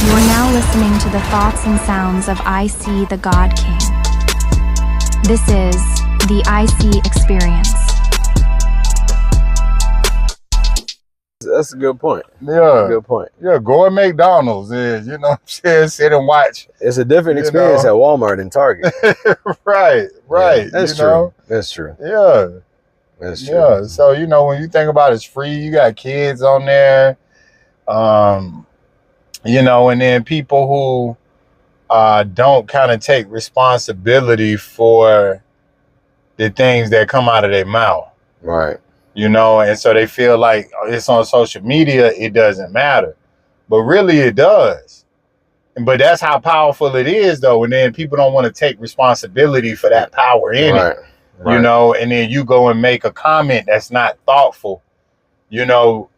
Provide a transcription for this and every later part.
You are now listening to the thoughts and sounds of IC the God King. This is the IC Experience. That's a good point. Yeah. Good point. Yeah, go to McDonald's and, you know what I'm saying, sit and watch. It's a different experience at Walmart and Target. Right. Yeah, that's true. Know? That's true. Yeah. That's true. Yeah. So, you know, when you think about it's free, you got kids on there. You know, and then people who don't kind of take responsibility for the things that come out of their mouth. Right. You know, and so they feel like it's on social media, it doesn't matter. But really it does. But that's how powerful it is, though. And then people don't want to take responsibility for that power in it. You know, and then you go and make a comment that's not thoughtful, you know,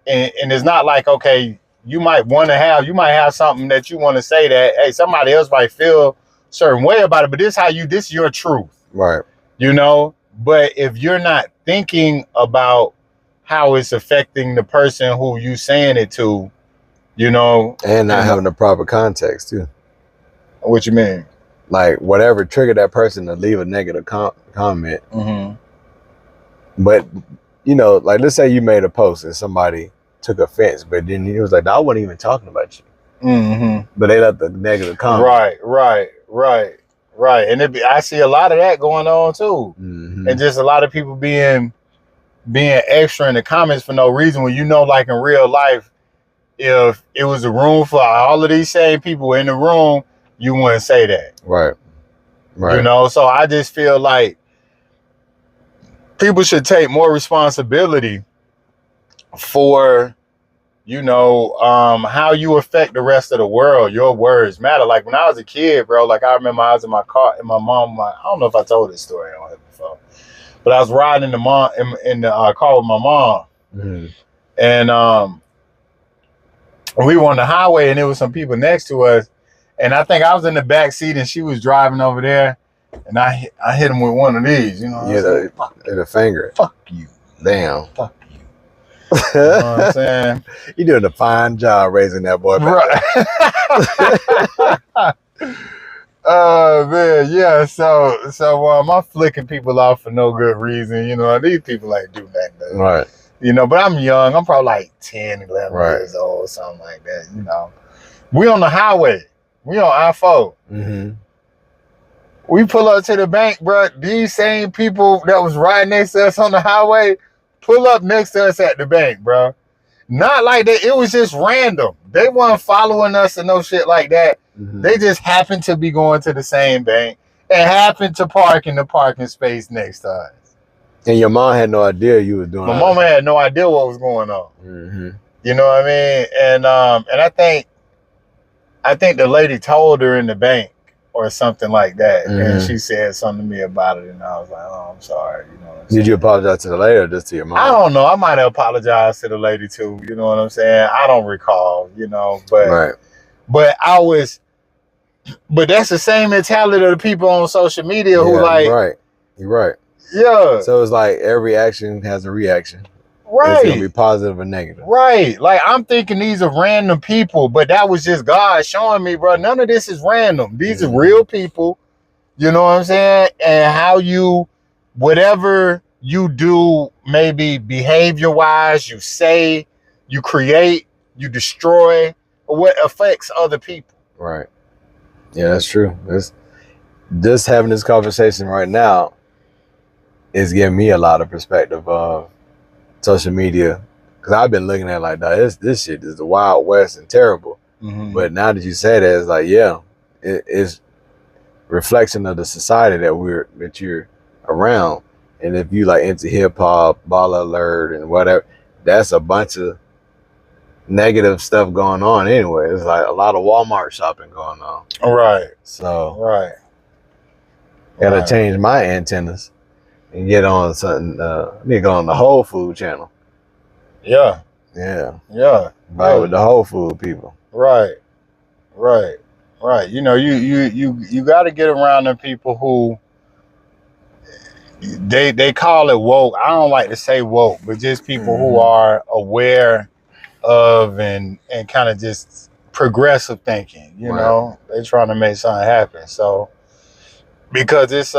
and it's not like, okay, you might have something that you want to say that, hey, somebody else might feel a certain way about it, but this is your truth. Right. You know, but if you're not thinking about how it's affecting the person who you saying it to, you know. And not having the proper context too. What you mean? Like whatever triggered that person to leave a negative comment. Mm-hmm. But, you know, like let's say you made a post and somebody took offense, but then he was like, I wasn't even talking about you. Mm-hmm. But they left the negative comment. Right. And I see a lot of that going on too. Mm-hmm. And just a lot of people being extra in the comments for no reason, when you know, like in real life, if it was a room for all of these same people in the room, you wouldn't say that. Right. You know, so I just feel like people should take more responsibility for, you know, how you affect the rest of the world. Your words matter. Like when I was a kid, bro, like I remember I was in my car and my mom, I don't know if I told this story on here before, but I was riding in the car with my mom. Mm-hmm. And we were on the highway and there was some people next to us. And I think I was in the back seat and she was driving over there. And I hit him with one of these, you know. Yeah, the finger. Fuck you. Damn. Fuck you. You know what I'm saying? You're doing a fine job raising that boy back. Right. Man, yeah. So I'm flicking people off for no good reason. You know, these people ain't do nothing. Right. You know, but I'm young. I'm probably like 10, 11 years old, something like that. You know, we on the highway. We on I-4. Mm-hmm. We pull up to the bank, bro. These same people that was riding next to us on the highway pull up next to us at the bank, bro. Not like that. It was just random. They weren't following us and no shit like that. Mm-hmm. They just happened to be going to the same bank and happened to park in the parking space next to us. And your mom had no idea you was doing that. My mama had no idea what was going on. Mm-hmm. You know what I mean? And I think the lady told her in the bank or something like that. Mm-hmm. And she said something to me about it. And I was like, oh, I'm sorry. You know what I'm saying? Did you apologize to the lady or just to your mom? I don't know. I might have apologized to the lady too. You know what I'm saying? I don't recall, you know, but that's the same mentality of the people on social media who like. Right. You're right. Yeah. So it's like every action has a reaction. Right. It's going to be positive or negative. Right. Like I'm thinking these are random people, but that was just God showing me, bro, none of this is random. These are real people. You know what I'm saying? And how whatever you do, maybe behavior wise, you say, you create, you destroy, what affects other people. Right. Yeah, that's true. Just having this conversation right now is giving me a lot of perspective of social media, because I've been looking at it like that. This shit is the Wild West and terrible. Mm-hmm. But now that you say that, it's like, yeah, it's reflection of the society that you're around. And if you like into hip hop, Baller Alert, and whatever, that's a bunch of negative stuff going on anyway. It's like a lot of Walmart shopping going on. Right. So gotta change my antennas and get on something. Need to go on the Whole Food channel. Yeah. Right, with the Whole Food people. Right. You know, you got to get around the people who they call it woke. I don't like to say woke, but just people who are aware of and kind of just progressive thinking. You Right. know, they trying to make something happen. So because it's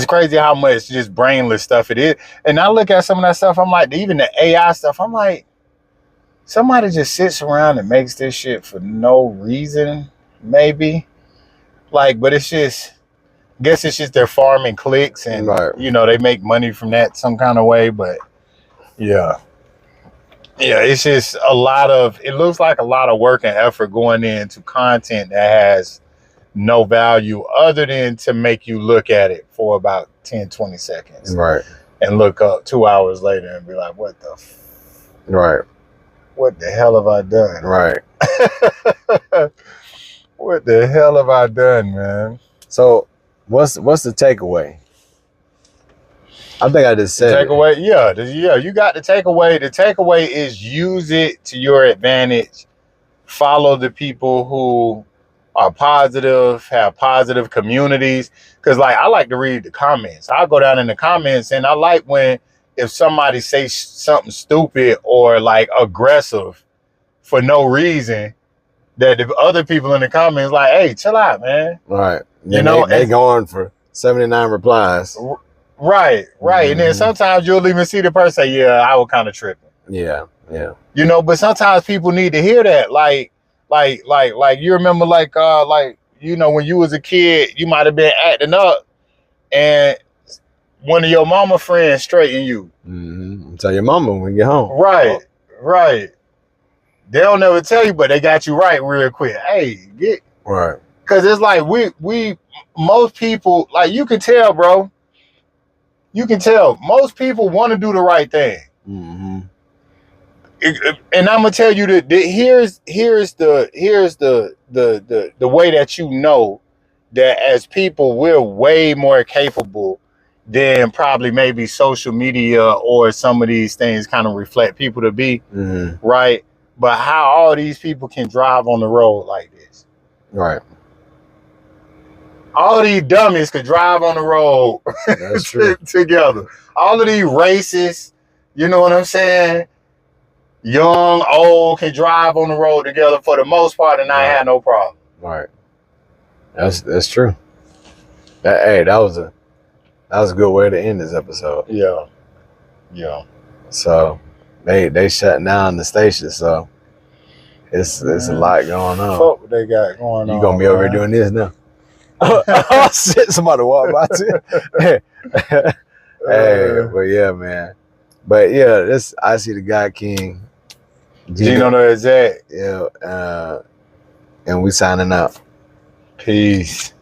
crazy how much just brainless stuff it is. And I look at some of that stuff, I'm like, even the AI stuff, I'm like, somebody just sits around and makes this shit for no reason, maybe. Like, but it's just, I guess it's just they're farming clicks and, Right. you know, they make money from that some kind of way. But yeah. Yeah, it's just it looks like a lot of work and effort going into content that has no value other than to make you look at it for about 10, 20 seconds Right. and look up 2 hours later and be like, what the hell have I done? Right. What the hell have I done, man? So what's the takeaway? I think I just said it. Takeaway, you got the takeaway. The takeaway is use it to your advantage. Follow the people who are positive, have positive communities. Because, like, I like to read the comments. I'll go down in the comments, and I like when if somebody says something stupid or, like, aggressive for no reason, that the other people in the comments like, hey, chill out, man. Right. You And know, they going for 79 replies. Right. And then sometimes you'll even see the person say, yeah, I was kind of tripping. Yeah. You know, but sometimes people need to hear that. Like you remember, you know, when you was a kid, you might have been acting up and one of your mama friends straighten you. Mm-hmm. Tell your mama when you get home. Right. They don't never tell you, but they got you right real quick. Hey, Right. because it's like we most people, like, you can tell, bro. You can tell most people want to do the right thing. Mm-hmm. And I'm gonna tell you that here's the way that you know that as people we're way more capable than probably maybe social media or some of these things kind of reflect people to be, right? But how all these people can drive on the road like this. Right. All these dummies could drive on the road. That's true. Together. All of these racists, you know what I'm saying? Young, old can drive on the road together for the most part and not have no problem. Right. That's true. That was a good way to end this episode. Yeah. So they shutting down the station, so it's a lot going on. Fuck what they got going on. You gonna be over here doing this now? Oh shit! Somebody walk by too. Hey, but yeah, man. But yeah, this I see the God King. Gino the Exact. Yeah, and we signing out. Peace.